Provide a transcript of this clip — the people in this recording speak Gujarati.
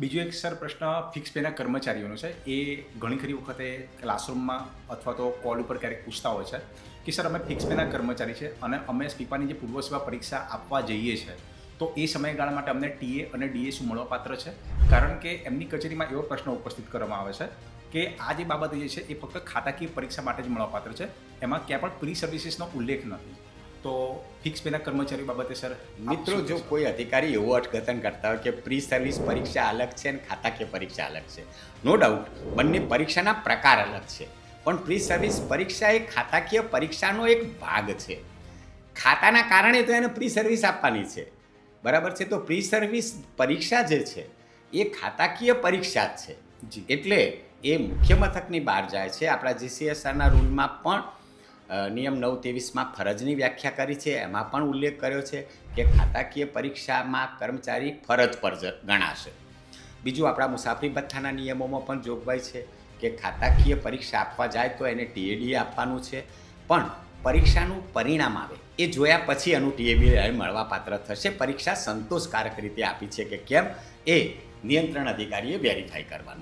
બીજો એક સર પ્રશ્ન ફિક્સ પેના કર્મચારીઓનો છે. એ ઘણી ખરી વખતે ક્લાસરૂમમાં અથવા તો કોલ ઉપર ક્યારેક પૂછતા હોય છે કે સર અમે ફિક્સ પેના કર્મચારી છે અને અમે સ્પીપાની જે પૂર્વ સેવા પરીક્ષા આપવા જઈએ છીએ તો એ સમયગાળા માટે અમને ટીએ અને ડીએ શું મળવાપાત્ર છે? કારણ કે એમની કચેરીમાં એવો પ્રશ્ન ઉપસ્થિત કરવામાં આવે છે કે આ જે બાબત જે છે એ ફક્ત ખાતાકીય પરીક્ષા માટે જ મળવાપાત્ર છે, એમાં ક્યાં પણ પ્રી સર્વિસીસનો ઉલ્લેખ નથી. તો ફિક્સ પેના કર્મચારી બાબતે સર મિત્રો, જો કોઈ અધિકારી એવું અર્થઘટન કરતા હોય કે પ્રી સર્વિસ પરીક્ષા અલગ છે અને ખાતાકીય પરીક્ષા અલગ છે, નો ડાઉટ બંને પરીક્ષાના પ્રકાર અલગ છે, પણ પ્રી સર્વિસ પરીક્ષા એ ખાતાકીય પરીક્ષાનો એક ભાગ છે. ખાતાના કારણે તો એને પ્રી સર્વિસ આપવાની છે, બરાબર છે. તો પ્રી સર્વિસ પરીક્ષા જે છે એ ખાતાકીય પરીક્ષા જ છે. જી. એટલે એ મુખ્ય મથકની બહાર જાય છે. આપણા જીસીએસઆરના રૂલમાં પણ નિયમ 923માં ફરજની વ્યાખ્યા કરી છે, એમાં પણ ઉલ્લેખ કર્યો છે કે ખાતાકીય પરીક્ષામાં કર્મચારી ફરજ પર ગણાશે. બીજું, આપણા મુસાફરી ભથ્થાના નિયમોમાં પણ જોગવાઈ છે કે ખાતાકીય પરીક્ષા આપવા જાય તો એને ટીએડીએ આપવાનું છે, પણ પરીક્ષાનું પરિણામ આવે એ જોયા પછી એનું ટીએડીએ મળવાપાત્ર થશે. પરીક્ષા સંતોષકારક રીતે આપી છે કે કેમ એ નિયંત્રણ અધિકારીએ વેરીફાઈ કરવાનું